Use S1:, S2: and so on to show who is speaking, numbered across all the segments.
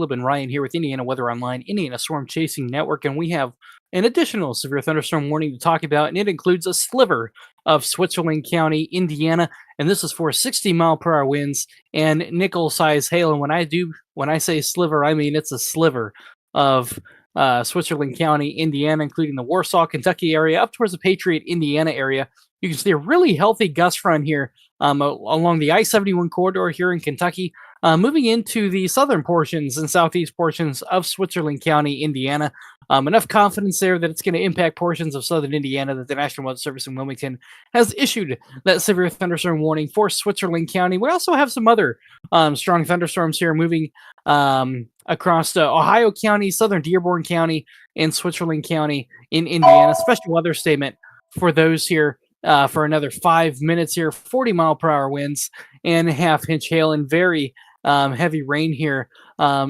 S1: Caleb and Ryan here with Indiana Weather Online, Indiana Storm Chasing Network, and we have an additional severe thunderstorm warning to talk about, and it includes a sliver of Switzerland County, Indiana, and this is for 60-mile-per-hour winds and nickel-size hail. And when I say sliver, I mean it's a sliver of Switzerland County, Indiana, including the Warsaw, Kentucky area, up towards the Patriot, Indiana area. You can see a really healthy gust front here along the I-71 corridor here in Kentucky, moving into the southern portions and southeast portions of Switzerland County, Indiana. Enough confidence there that it's going to impact portions of southern Indiana that the National Weather Service in Wilmington has issued that severe thunderstorm warning for Switzerland County. We also have some other strong thunderstorms here moving across Ohio County, southern Dearborn County, and Switzerland County in Indiana. Special weather statement for those here for another 5 minutes here. 40-mile-per-hour winds and half-inch hail and very heavy rain here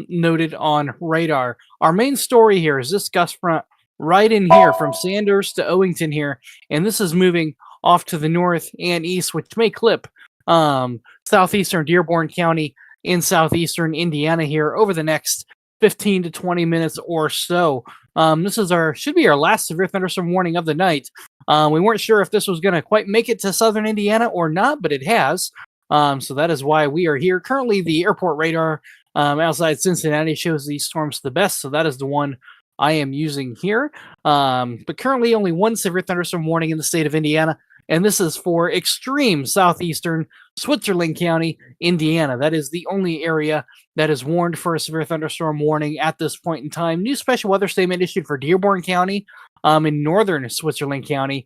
S1: noted on radar. Our main story here is this gust front right in here from Sanders to Owington here, and this is moving off to the north and east, which may clip southeastern Dearborn County in southeastern Indiana here over the next 15 to 20 minutes or so. This is should be our last severe thunderstorm warning of the night. We weren't sure if this was going to quite make it to southern Indiana or not, but it has. So that is why we are here. Currently, the airport radar outside Cincinnati shows these storms the best, so that is the one I am using here. But currently, only one severe thunderstorm warning in the state of Indiana, and this is for extreme southeastern Switzerland County, Indiana. That is the only area that is warned for a severe thunderstorm warning at this point in time. New special weather statement issued for Dearborn County in northern Switzerland County.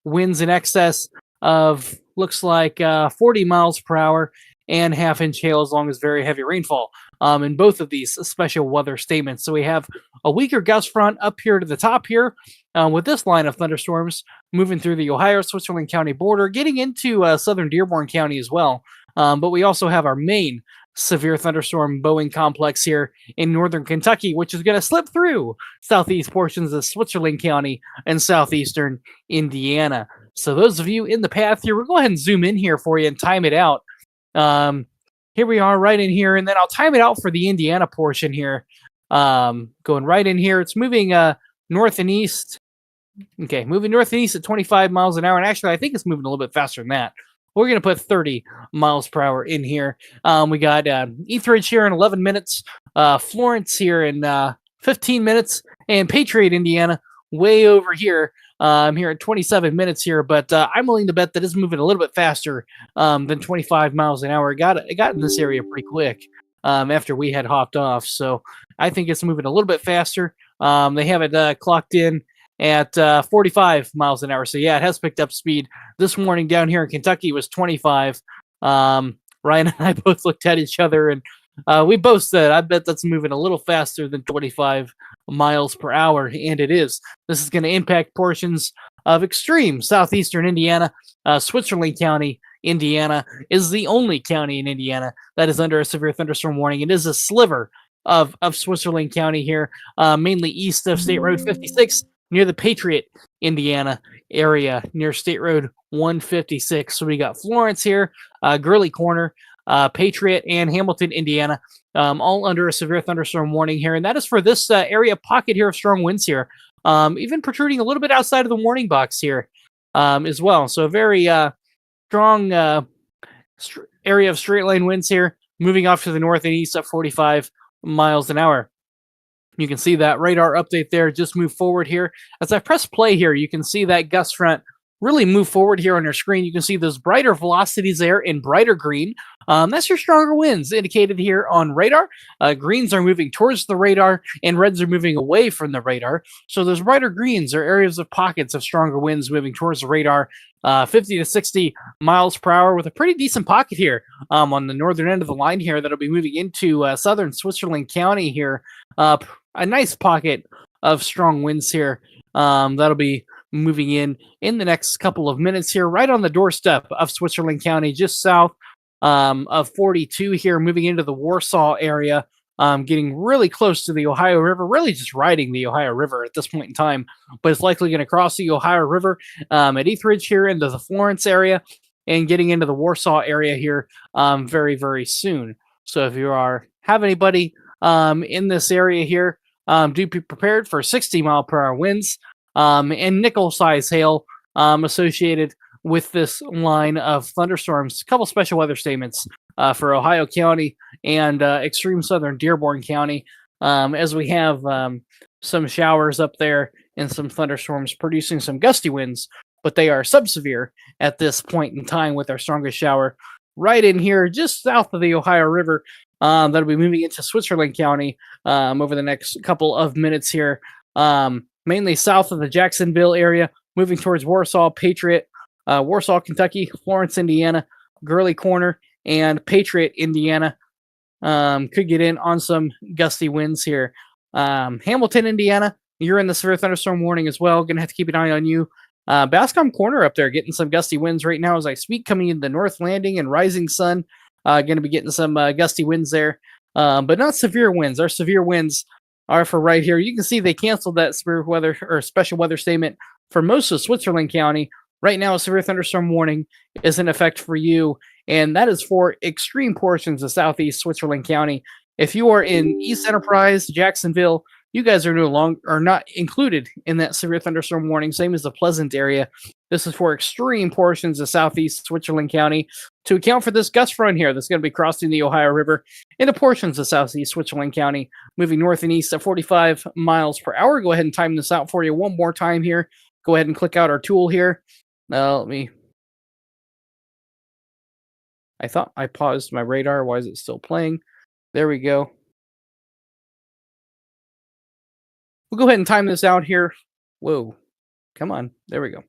S1: Winds in excess of, looks like 40 miles per hour and half-inch hail as long as very heavy rainfall in both of these special weather statements. So we have a weaker gust front up here to the top here with this line of thunderstorms moving through the Ohio-Switzerland County border, getting into southern Dearborn County as well. But we also have our main severe thunderstorm Boeing complex here in northern Kentucky, which is going to slip through southeast portions of Switzerland County and southeastern Indiana. So those of you in the path here, we'll go ahead and zoom in here for you and time it out. Here we are right in here, and then I'll time it out for the Indiana portion here. Going right in here. It's moving north and east. Okay, moving north and east at 25 miles an hour, and actually I think it's moving a little bit faster than that. We're going to put 30 miles per hour in here. We got Etheridge here in 11 minutes, Florence here in 15 minutes, and Patriot, Indiana, way over here. Here at 27 minutes here, but I'm willing to bet that it's moving a little bit faster than 25 miles an hour. It got in this area pretty quick after we had hopped off, so I think it's moving a little bit faster. They have it clocked in at 45 miles an hour, so yeah, it has picked up speed. This morning down here in Kentucky was 25. Ryan and I both looked at each other, and we both said, I bet that's moving a little faster than 25 miles per hour, and it is. This is going to impact portions of extreme southeastern Indiana. Switzerland County, Indiana, is the only county in Indiana that is under a severe thunderstorm warning. It is a sliver of Switzerland County here, mainly east of State Road 56, near the Patriot, Indiana area, near State Road 156. So we got Florence here, Gurley Corner, Patriot, and Hamilton, Indiana, all under a severe thunderstorm warning here. And that is for this area pocket here of strong winds here, even protruding a little bit outside of the warning box here as well. So a very strong area of straight line winds here, moving off to the north and east at 45 miles an hour. You can see that radar update there. Just move forward here. As I press play here, you can see that gust front really move forward here on your screen. You can see those brighter velocities there in brighter green. That's your stronger winds indicated here on radar. Greens are moving towards the radar and reds are moving away from the radar. So those brighter greens are areas of pockets of stronger winds moving towards the radar. 50 to 60 miles per hour with a pretty decent pocket here on the northern end of the line here that'll be moving into southern Switzerland County here. A nice pocket of strong winds here that'll be moving in the next couple of minutes here, right on the doorstep of Switzerland County, just south of 42 here, moving into the Warsaw area, getting really close to the Ohio River, really just riding the Ohio River at this point in time, but it's likely going to cross the Ohio River at Etheridge here into the Florence area and getting into the Warsaw area here very, very soon. So if you are have anybody in this area here, do be prepared for 60-mile-per-hour winds and nickel-size hail associated with this line of thunderstorms. A couple special weather statements for Ohio County and extreme southern Dearborn County, as we have some showers up there and some thunderstorms producing some gusty winds, but they are subsevere at this point in time with our strongest shower right in here just south of the Ohio River. That'll be moving into Switzerland County over the next couple of minutes here, mainly south of the Jacksonville area, moving towards Warsaw, Patriot, Warsaw, Kentucky, Florence, Indiana, Gurley Corner, and Patriot, Indiana. Could get in on some gusty winds here. Hamilton, Indiana, you're in the severe thunderstorm warning as well. Gonna have to keep an eye on you. Bascom Corner up there getting some gusty winds right now as I speak, coming into North Landing and Rising Sun. Going to be getting some gusty winds there, but not severe winds. Our severe winds are for right here. You can see they canceled that severe weather or special weather statement for most of Switzerland County. Right now, a severe thunderstorm warning is in effect for you, and that is for extreme portions of southeast Switzerland County. If you are in East Enterprise, Jacksonville, you guys are not included in that severe thunderstorm warning, same as the Pleasant area. This is for extreme portions of southeast Switzerland County to account for this gust front here that's going to be crossing the Ohio River into portions of southeast Switzerland County, moving north and east at 45 miles per hour. Go ahead and time this out for you one more time here. Go ahead and click out our tool here. I thought I paused my radar. Why is it still playing? There we go. We'll go ahead and time this out here. Whoa. Come on. There we go.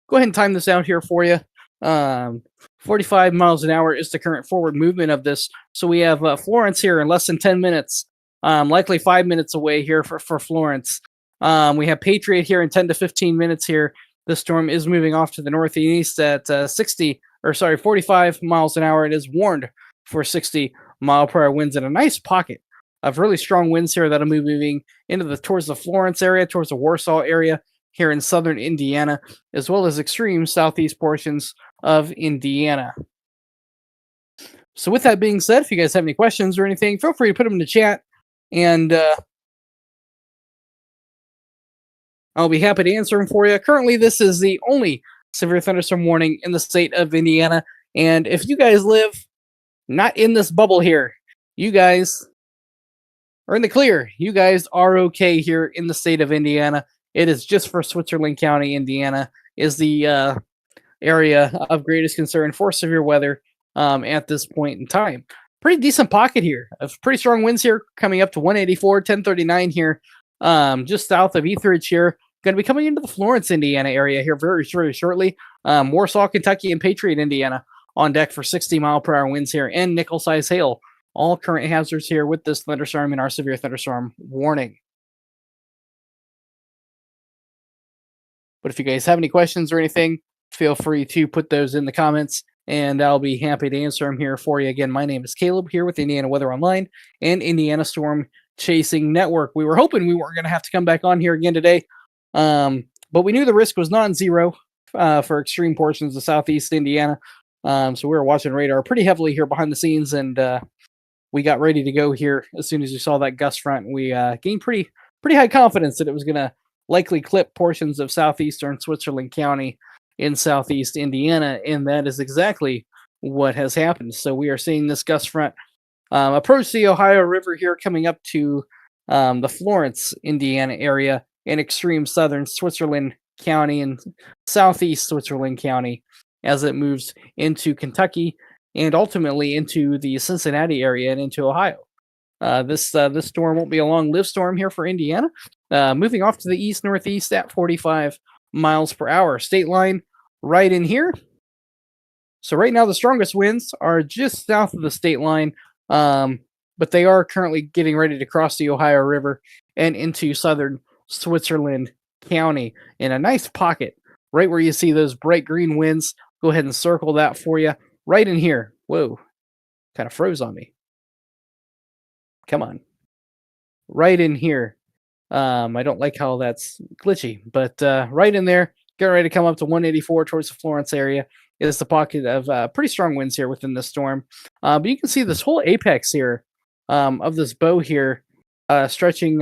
S1: Go ahead and time this out here for you. 45 miles an hour is the current forward movement of this. So we have Florence here in less than 10 minutes. Likely 5 minutes away here for Florence. We have Patriot here in 10 to 15 minutes here. This storm is moving off to the northeast at 45 miles an hour. It is warned for 60-mile-per-hour winds in a nice pocket of really strong winds here that'll be moving towards the Florence area, towards the Warsaw area here in southern Indiana, as well as extreme southeast portions of Indiana. So with that being said, if you guys have any questions or anything, feel free to put them in the chat, and I'll be happy to answer them for you. Currently, this is the only severe thunderstorm warning in the state of Indiana, and if you guys live not in this bubble here, you guys are in the clear. You guys are okay here in the state of Indiana. It is just for Switzerland County, Indiana, is the area of greatest concern for severe weather at this point in time. Pretty decent pocket here of pretty strong winds here, coming up to 184, 1039 here, just south of Etheridge here. Going to be coming into the Florence, Indiana area here very, very shortly. Warsaw, Kentucky, and Patriot, Indiana on deck for 60-mile-per-hour winds here and nickel-size hail. All current hazards here with this thunderstorm and our severe thunderstorm warning. But if you guys have any questions or anything, feel free to put those in the comments, and I'll be happy to answer them here for you. Again, my name is Caleb here with Indiana Weather Online and Indiana Storm Chasing Network. We were hoping we weren't going to have to come back on here again today, but we knew the risk was non-zero for extreme portions of southeast Indiana. So we were watching radar pretty heavily here behind the scenes, and we got ready to go here as soon as we saw that gust front. We gained pretty high confidence that it was going to likely clip portions of southeastern Switzerland County in southeast Indiana, and that is exactly what has happened. So we are seeing this gust front approach the Ohio River here, coming up to the Florence, Indiana area in extreme southern Switzerland County and southeast Switzerland County as it moves into Kentucky and ultimately into the Cincinnati area and into Ohio. This storm won't be a long-lived storm here for Indiana. Moving off to the east-northeast at 45 miles per hour. State line right in here. So right now the strongest winds are just south of the state line, but they are currently getting ready to cross the Ohio River and into southern Switzerland County in a nice pocket right where you see those bright green winds. Go ahead and circle that for you right in here. Whoa, kind of froze on me. Come on. Right in here. I don't like how that's glitchy, but right in there, get ready to come up to 184 towards the Florence area is the pocket of pretty strong winds here within the storm. But you can see this whole apex here of this bow here, stretching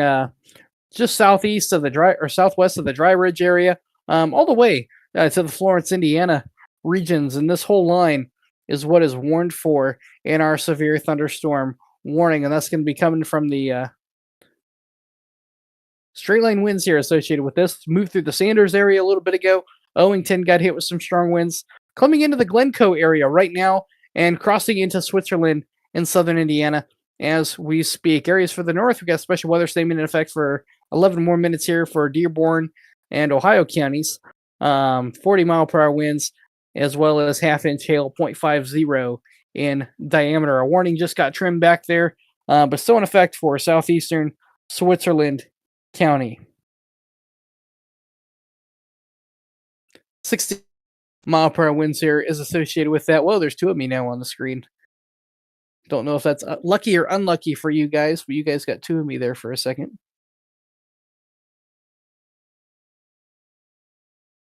S1: just southeast of the dry or southwest of the Dry Ridge area, all the way to the Florence, Indiana regions. And this whole line is what is warned for in our severe thunderstorm warning, and that's going to be coming from the straight line winds here associated with this. Moved through the Sanders area a little bit ago. Owington got hit with some strong winds. Coming into the Glencoe area right now and crossing into Switzerland in southern Indiana as we speak. Areas for the north, we've got special weather statement in effect for 11 more minutes here for Dearborn and Ohio counties. 40-mile-per-hour winds, as well as half-inch hail, 0.50 in diameter. A warning just got trimmed back there, but still in effect for southeastern Switzerland County. 60-mile-per-hour winds here is associated with that. Whoa, there's two of me now on the screen. Don't know if that's lucky or unlucky for you guys, but you guys got two of me there for a second.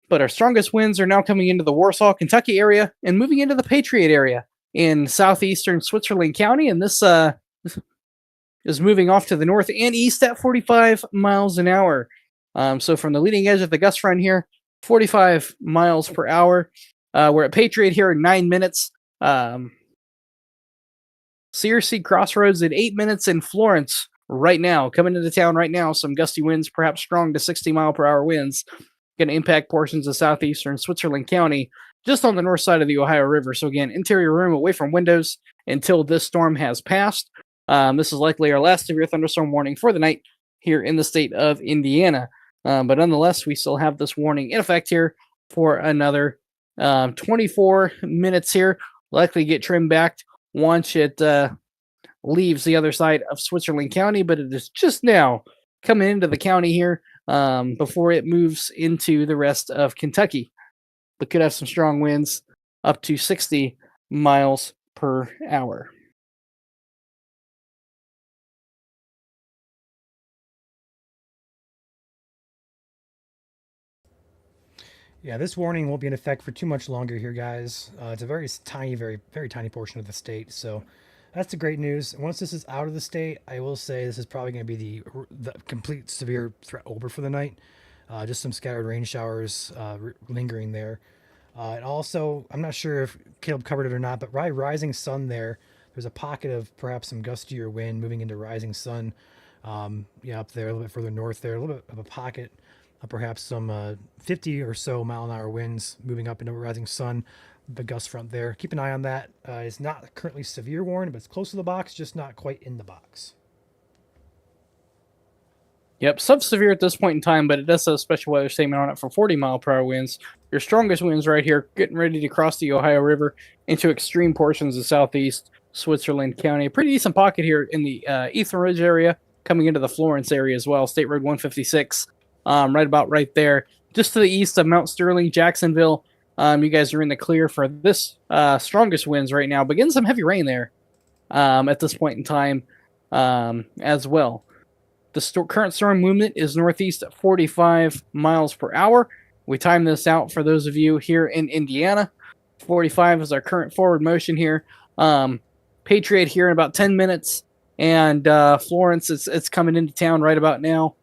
S1: But our strongest winds are now coming into the Warsaw, Kentucky area and moving into the Patriot area in southeastern Switzerland County. And this is moving off to the north and east at 45 miles an hour. So from the leading edge of the gust front here, 45 miles per hour. We're at Patriot here in 9 minutes. Searcy Crossroads at 8 minutes, in Florence right now, coming into town right now. Some gusty winds, perhaps strong to 60-mile-per-hour winds, going to impact portions of southeastern Switzerland County, just on the north side of the Ohio River. So again, interior room away from windows until this storm has passed. This is likely our last severe thunderstorm warning for the night here in the state of Indiana. But nonetheless, we still have this warning in effect here for another 24 minutes here. Likely get trimmed back once it leaves the other side of Switzerland County, but it is just now coming into the county here before it moves into the rest of Kentucky. But could have some strong winds up to 60 miles per hour.
S2: Yeah, this warning won't be in effect for too much longer here, guys. It's a very tiny, very tiny portion of the state, so that's the great news. Once this is out of the state, I will say this is probably going to be the complete severe threat over for the night. Just some scattered rain showers lingering there. And also, I'm not sure if Caleb covered it or not, but rising sun there's a pocket of perhaps some gustier wind moving into rising sun. Yeah, up there, a little bit further north there, a little bit of a pocket. Perhaps some 50 or so mile an hour winds moving up into rising sun, the gust front there. Keep an eye on that. It's not currently severe warning, but it's close to the box, just not quite in the box.
S1: Yep, sub-severe at this point in time, but it does have a special weather statement on it for 40-mile-per-hour winds. Your strongest winds right here, getting ready to cross the Ohio River into extreme portions of southeast Switzerland County. A pretty decent pocket here in the Eastern Ridge area, coming into the Florence area as well. State Road 156. Right about right there, just to the east of Mount Sterling, Jacksonville. You guys are in the clear for this strongest winds right now. But getting some heavy rain there at this point in time as well. The current storm movement is northeast at 45 miles per hour. We time this out for those of you here in Indiana. 45 is our current forward motion here. Patriot here in about 10 minutes. And Florence, it's coming into town right about now.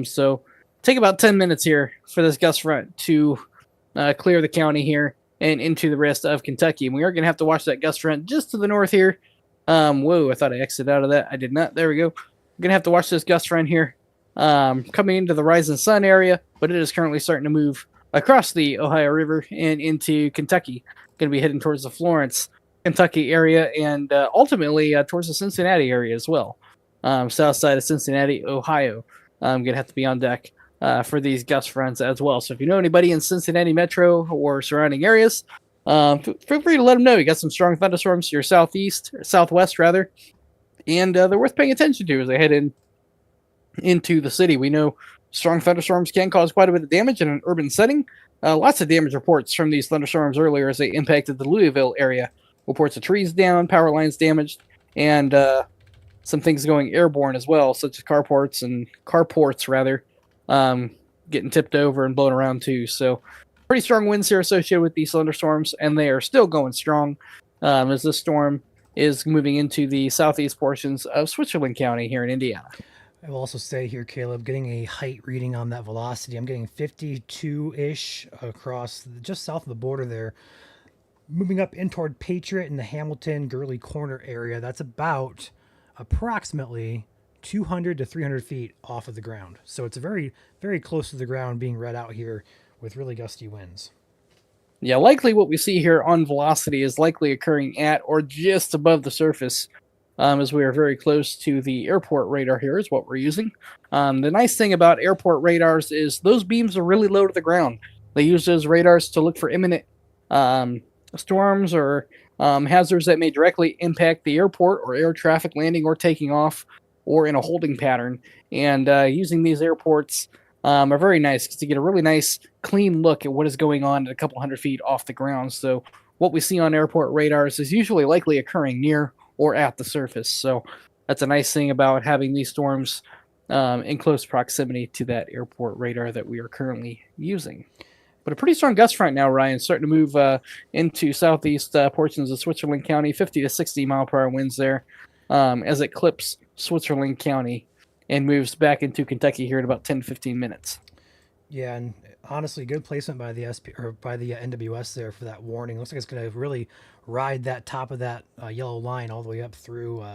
S1: So take about 10 minutes here for this gust front to clear the county here and into the rest of Kentucky. And we are going to have to watch that gust front just to the north here. Whoa, I thought I exited out of that. I did not. There we go. We're going to have to watch this gust front here coming into the rising sun area, but it is currently starting to move across the Ohio River and into Kentucky. Going to be heading towards the Florence, Kentucky area and ultimately towards the Cincinnati area as well. South side of Cincinnati, Ohio. I'm going to have to be on deck for these gust fronts as well. So if you know anybody in Cincinnati Metro or surrounding areas, feel free to let them know. You got some strong thunderstorms to your southeast, or southwest rather, and they're worth paying attention to as they head into the city. We know strong thunderstorms can cause quite a bit of damage in an urban setting. Lots of damage reports from these thunderstorms earlier as they impacted the Louisville area. Reports of trees down, power lines damaged, and some things going airborne as well, such as carports getting tipped over and blown around too. So pretty strong winds here associated with these thunderstorms, and they are still going strong as this storm is moving into the southeast portions of Switzerland County here in Indiana.
S2: I will also say here, Caleb, getting a height reading on that velocity. I'm getting 52-ish across just south of the border there. Moving up in toward Patriot in the Hamilton Gurley Corner area. That's about approximately 200 to 300 feet off of the ground. So it's very, very close to the ground being read out here with really gusty winds.
S1: Yeah, likely what we see here on velocity is likely occurring at or just above the surface, as we are very close to the airport radar here is what we're using. The nice thing about airport radars is those beams are really low to the ground. They use those radars to look for imminent storms or hazards that may directly impact the airport or air traffic landing or taking off or in a holding pattern. And using these airports are very nice because you get a really nice clean look at what is going on at a couple hundred feet off the ground. So what we see on airport radars is usually likely occurring near or at the surface. So that's a nice thing about having these storms in close proximity to that airport radar that we are currently using. But a pretty strong gust front now, Ryan, starting to move into southeast portions of Switzerland County, 50 to 60 mile per hour winds there as it clips Switzerland County and moves back into Kentucky here in about 10 to 15 minutes.
S2: Yeah, and honestly, good placement by the NWS there for that warning. Looks like it's going to really ride that top of that yellow line all the way up through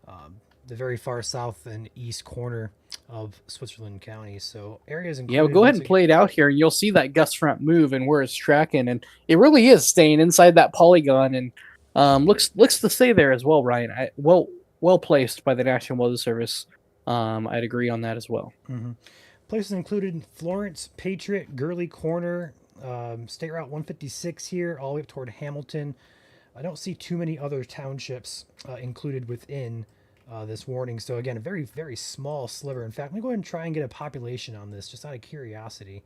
S2: the very far south and east corner of Switzerland County. So areas included.
S1: Yeah, we'll go ahead and play it out here, and you'll see that gust front move and where it's tracking, and it really is staying inside that polygon, and looks to stay there as well, Ryan. Well placed by the National Weather Service. I'd agree on that as well.
S2: Mm-hmm. Places included Florence, Patriot, Gurley Corner, State Route 156 here, all the way up toward Hamilton. I don't see too many other townships included within this warning. So again, a very, very small sliver. In fact, let me go ahead and try and get a population on this, just out of curiosity.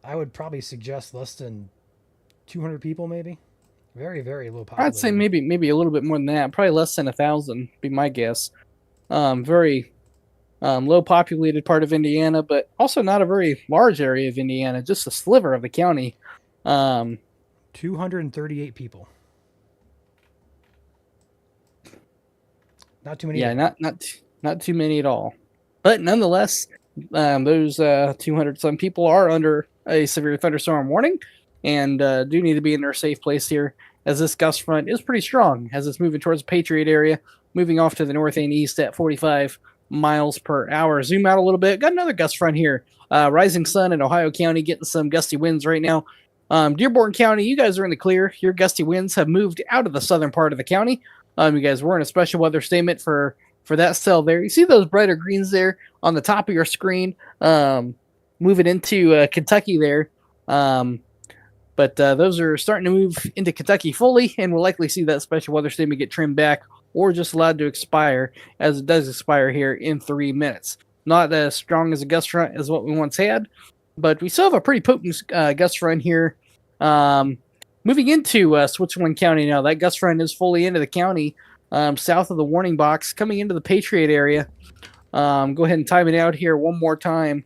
S2: I would probably suggest less than 200 people, maybe. Very, very low population.
S1: I'd say maybe a little bit more than that. Probably less than 1,000, be my guess. Very low populated part of Indiana, but also not a very large area of Indiana, just a sliver of the county.
S2: 238 people. Not too many.
S1: Yeah, not too many at all. But nonetheless, those 200 some people are under a severe thunderstorm warning and do need to be in their safe place here, as this gust front is pretty strong as it's moving towards the Patriot area, moving off to the north and east at 45 miles per hour. Zoom out a little bit. Got another gust front here. Rising sun in Ohio County, getting some gusty winds right now. Dearborn County, you guys are in the clear. Your gusty winds have moved out of the southern part of the county. You guys were in a special weather statement for that cell there. You see those brighter greens there on the top of your screen, moving into Kentucky there. But those are starting to move into Kentucky fully, and we'll likely see that special weather statement get trimmed back or just allowed to expire, as it does expire here in 3 minutes. Not as strong as a gust front as what we once had, but we still have a pretty potent gust front here. Moving into Switzerland County now. That gust front is fully into the county, south of the warning box, coming into the Patriot area. Go ahead and time it out here one more time.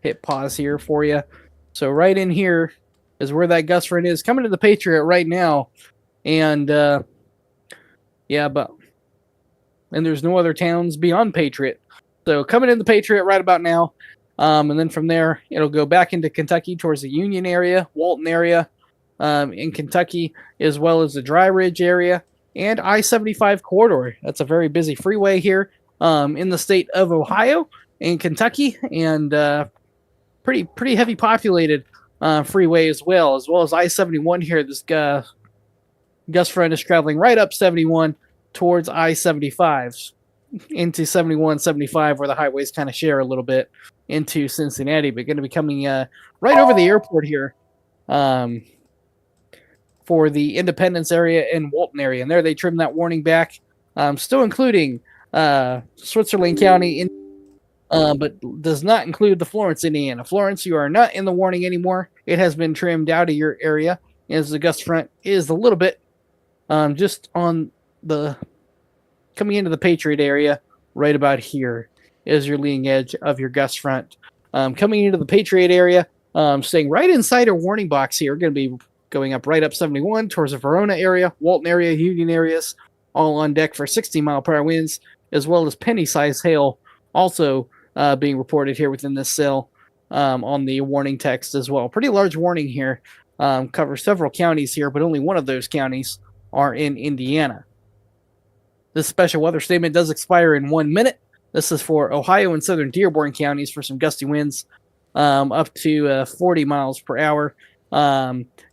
S1: Hit pause here for you. So right in here is where that gust front is, coming to the Patriot right now. And and there's no other towns beyond Patriot. So coming in the Patriot right about now. And then from there, it'll go back into Kentucky towards the Union area, Walton area, in Kentucky, as well as the Dry Ridge area and I-75 corridor. That's a very busy freeway here in the state of Ohio and Kentucky, and pretty heavy populated freeway as well as I-71 here. This gust front is traveling right up 71 towards I-75 into 71, 75, where the highways kind of share a little bit into Cincinnati, but going to be coming right over the airport here for the Independence area and Walton area. And there they trimmed that warning back, still including Switzerland County, but does not include the Florence, Indiana. Florence, you are not in the warning anymore. It has been trimmed out of your area, as the gust front is a little bit just on the coming into the Patriot area. Right about here is your leading edge of your gust front. Coming into the Patriot area, staying right inside our warning box here. We're going to be going up right up 71 towards the Verona area, Walton area, Union areas, all on deck for 60-mile-per-hour winds, as well as penny-sized hail also being reported here within this cell on the warning text as well. Pretty large warning here. Covers several counties here, but only one of those counties are in Indiana. This special weather statement does expire in 1 minute. This is for Ohio and southern Dearborn counties for some gusty winds up to 40 miles per hour.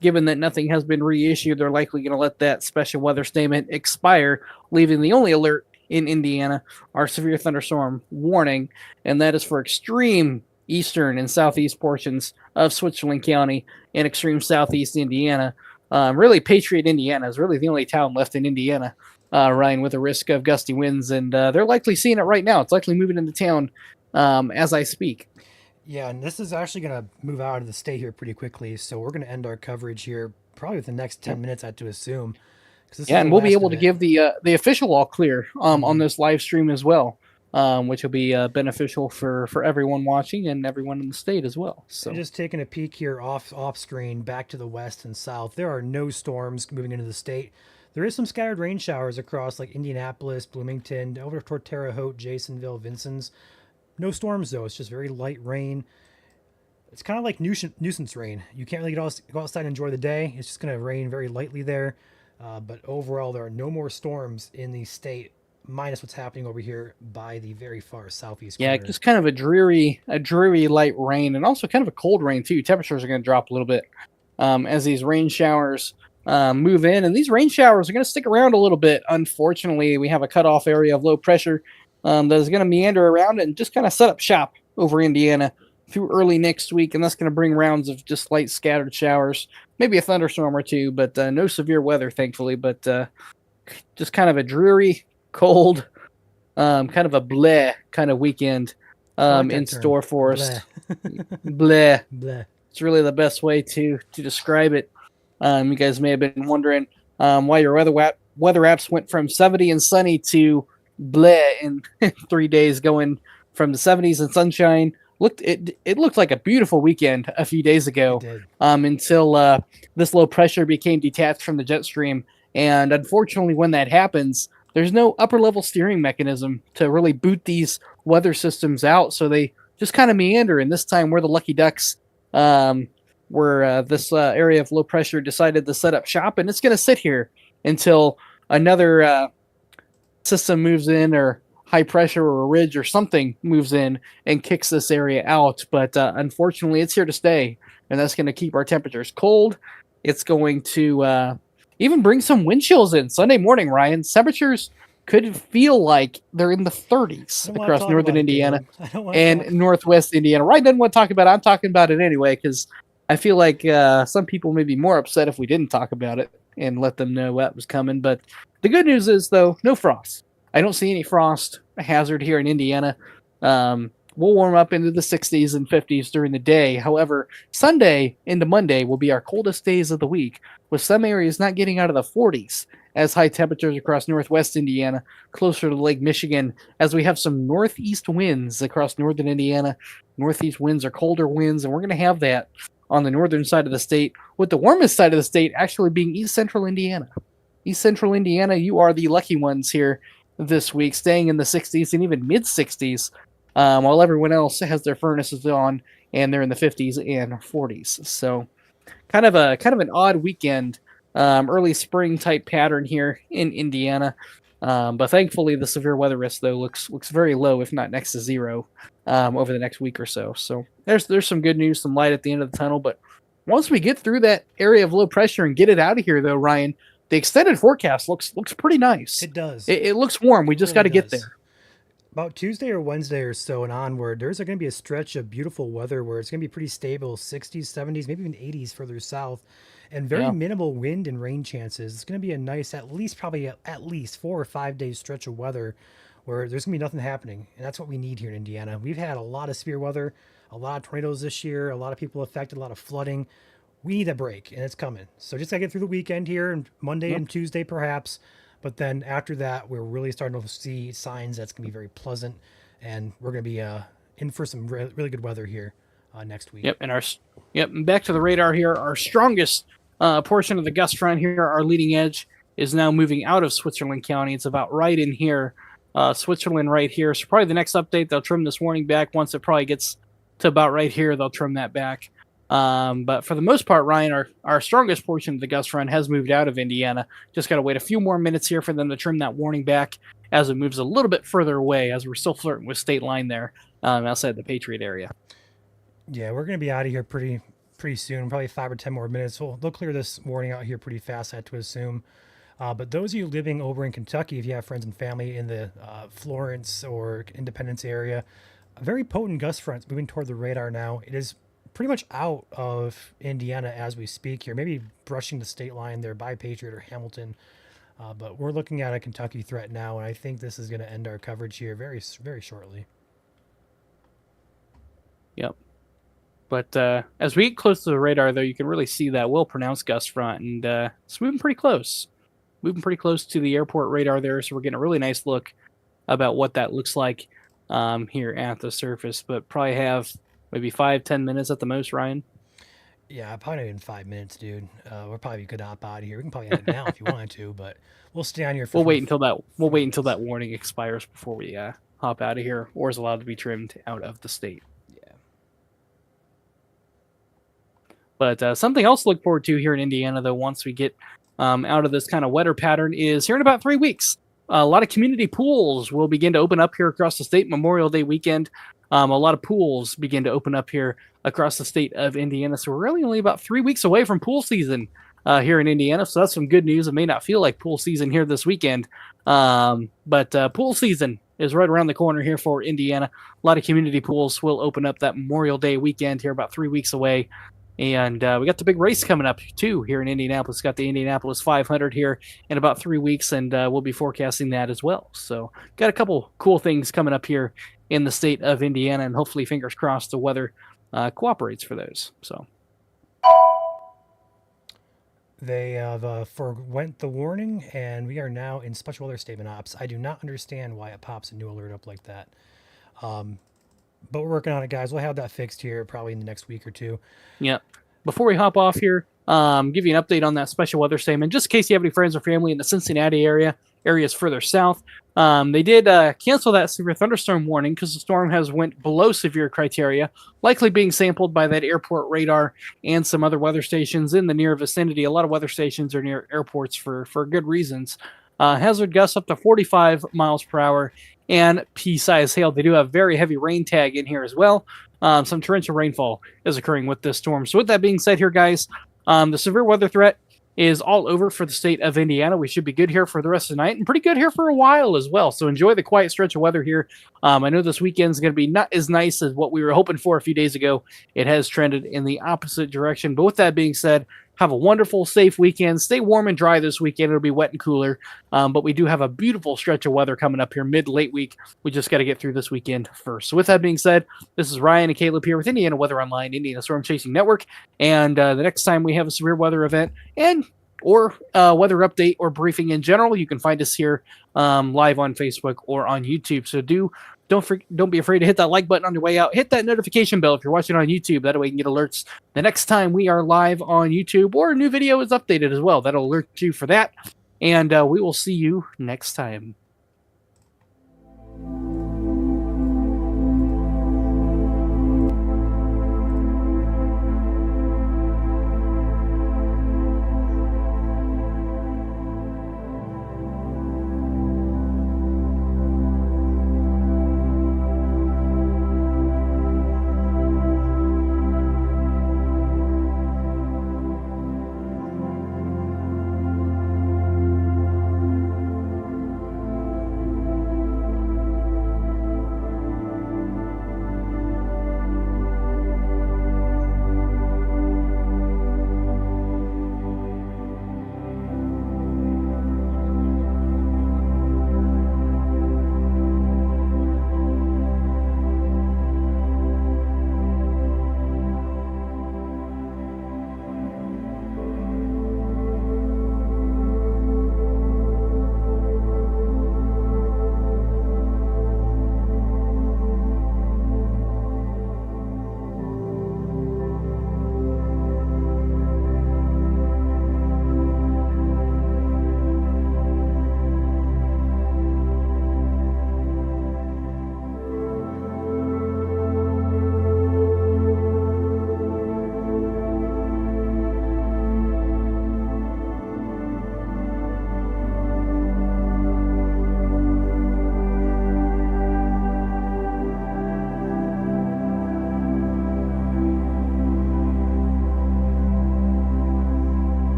S1: Given that nothing has been reissued, they're likely going to let that special weather statement expire, leaving the only alert in Indiana, our severe thunderstorm warning, and that is for extreme eastern and southeast portions of Switzerland County and extreme southeast Indiana. Really, Patriot, Indiana is really the only town left in Indiana, Ryan, with a risk of gusty winds, and they're likely seeing it right now. It's likely moving into town as I speak.
S2: Yeah, and this is actually going to move out of the state here pretty quickly, so we're going to end our coverage here probably within the next 10 minutes, I have to assume.
S1: Yeah, and we'll be able to give the official all clear on this live stream as well, which will be beneficial for everyone watching and everyone in the state as well. So
S2: just taking a peek here off screen back to the west and south, there are no storms moving into the state. There is some scattered rain showers across like Indianapolis, Bloomington, over toward Terre Haute, Jasonville, Vincennes. No storms though. It's just very light rain. It's kind of like nuisance rain. You can't really go outside and enjoy the day. It's just going to rain very lightly there. But overall, there are no more storms in the state, minus what's happening over here by the very far southeast corner.
S1: Yeah, just kind of a dreary light rain, and also kind of a cold rain too. Temperatures are going to drop a little bit as these rain showers move in, and these rain showers are going to stick around a little bit. Unfortunately, we have a cutoff area of low pressure that is going to meander around and just kind of set up shop over Indiana through early next week, and that's going to bring rounds of just light scattered showers, maybe a thunderstorm or two, but no severe weather, thankfully. But just kind of a dreary, cold, kind of a bleh kind of weekend in store for us. Bleh. Bleh. It's really the best way to describe it. You guys may have been wondering why your weather apps went from 70 and sunny to bleh in 3 days, going from the 70s and sunshine. It looked like a beautiful weekend a few days ago until this low pressure became detached from the jet stream. And unfortunately, when that happens, there's no upper level steering mechanism to really boot these weather systems out. So they just kind of meander. And this time we're the lucky ducks where this area of low pressure decided to set up shop. And it's going to sit here until another system moves in, or high pressure or a ridge or something moves in and kicks this area out. But unfortunately, it's here to stay, and that's going to keep our temperatures cold. It's going to even bring some wind chills in Sunday morning, Ryan. Temperatures could feel like they're in the 30s across northern Indiana and northwest Indiana. Ryan doesn't want to talk about it. I'm talking about it anyway, because I feel like some people may be more upset if we didn't talk about it and let them know what was coming. But the good news is, though, no frost. I don't see any frost hazard here in Indiana. We'll warm up into the 60s and 50s during the day. However, Sunday into Monday will be our coldest days of the week, with some areas not getting out of the 40s as high temperatures across northwest Indiana, closer to Lake Michigan, as we have some northeast winds across northern Indiana. Northeast winds are colder winds, and we're going to have that on the northern side of the state, with the warmest side of the state actually being east central Indiana. East central Indiana, you are the lucky ones here this week, staying in the 60s and even mid 60s, while everyone else has their furnaces on and they're in the 50s and 40s. So kind of an odd weekend, early spring type pattern here in Indiana. But thankfully the severe weather risk though looks very low, if not next to zero, over the next week or so. So there's some good news, some light at the end of the tunnel. But once we get through that area of low pressure and get it out of here though, Ryan, the extended forecast looks pretty nice.
S2: It does.
S1: It looks warm. We just got to get there.
S2: About Tuesday or Wednesday or so and onward, there's going to be a stretch of beautiful weather where it's going to be pretty stable, 60s, 70s, maybe even 80s further south, and very minimal wind and rain chances. It's going to be a nice, probably at least 4 or 5 days stretch of weather where there's going to be nothing happening. And that's what we need here in Indiana. We've had a lot of severe weather, a lot of tornadoes this year, a lot of people affected, a lot of flooding. We need a break, and it's coming. So just got to get through the weekend here, and Monday and Tuesday perhaps. But then after that, we're really starting to see signs that's going to be very pleasant, and we're going to be in for some really good weather here next week.
S1: Yep, and back to the radar here. Our strongest portion of the gust front here, our leading edge, is now moving out of Switzerland County. It's about right in here, Switzerland right here. So probably the next update, they'll trim this warning back. Once it probably gets to about right here, they'll trim that back. But for the most part, Ryan, our strongest portion of the gust front has moved out of Indiana. Just got to wait a few more minutes here for them to trim that warning back as it moves a little bit further away, as we're still flirting with state line there outside the Patriot area.
S2: Yeah, we're going to be out of here pretty soon, probably 5 or 10 more minutes. They'll clear this warning out here pretty fast, I have to assume. But those of you living over in Kentucky, if you have friends and family in the Florence or Independence area, a very potent gust front moving toward the radar now. It is pretty much out of Indiana as we speak here, maybe brushing the state line there by Patriot or Hamilton. But we're looking at a Kentucky threat now, and I think this is going to end our coverage here very, very shortly.
S1: Yep. But as we get close to the radar, though, you can really see that well-pronounced gust front, and it's moving pretty close. Moving pretty close to the airport radar there, so we're getting a really nice look about what that looks like here at the surface. But probably have maybe 5-10 minutes at the most, Ryan.
S2: Yeah, probably not even 5 minutes, dude. We're probably good to hop out of here. We can probably end it now if you wanted to, but we'll stay on here for.
S1: We'll wait until that warning expires before we hop out of here, or is allowed to be trimmed out of the state.
S2: Yeah.
S1: But something else to look forward to here in Indiana, though, once we get out of this kind of wetter pattern, is here in about 3 weeks. A lot of community pools will begin to open up here across the state. Memorial Day weekend, a lot of pools begin to open up here across the state of Indiana. So we're really only about 3 weeks away from pool season here in Indiana. So that's some good news. It may not feel like pool season here this weekend, but pool season is right around the corner here for Indiana. A lot of community pools will open up that Memorial Day weekend here, about 3 weeks away. And we got the big race coming up, too, here in Indianapolis. Got the Indianapolis 500 here in about 3 weeks, and we'll be forecasting that as well. So got a couple cool things coming up here in the state of Indiana, and hopefully, fingers crossed, the weather cooperates for those. So
S2: they have forwent the warning, and we are now in special weather statement ops. I do not understand why it pops a new alert up like that. But we're working on it, guys. We'll have that fixed here probably in the next week or two.
S1: Yeah. Before we hop off here, give you an update on that special weather statement, just in case you have any friends or family in the Cincinnati areas further south. They did cancel that severe thunderstorm warning because the storm has went below severe criteria, likely being sampled by that airport radar and some other weather stations in the near vicinity. A lot of weather stations are near airports for good reasons. Hazard gusts up to 45 miles per hour and pea-sized hail. They do have very heavy rain tag in here as well. Some torrential rainfall is occurring with this storm. So with that being said here, guys, the severe weather threat is all over for the state of Indiana. We should be good here for the rest of the night and pretty good here for a while as well. So enjoy the quiet stretch of weather here. I know this weekend is going to be not as nice as what we were hoping for a few days ago. It has trended in the opposite direction. But with that being said, have a wonderful, safe weekend. Stay warm and dry this weekend. It'll be wet and cooler. But we do have a beautiful stretch of weather coming up here mid-late week. We just got to get through this weekend first. So with that being said, this is Ryan and Caleb here with Indiana Weather Online, Indiana Storm Chasing Network. And the next time we have a severe weather event or weather update or briefing in general, you can find us here live on Facebook or on YouTube. So don't be afraid to hit that like button on your way out. Hit that notification bell if you're watching on YouTube. That way you can get alerts the next time we are live on YouTube or a new video is updated as well. That'll alert you for that. And we will see you next time.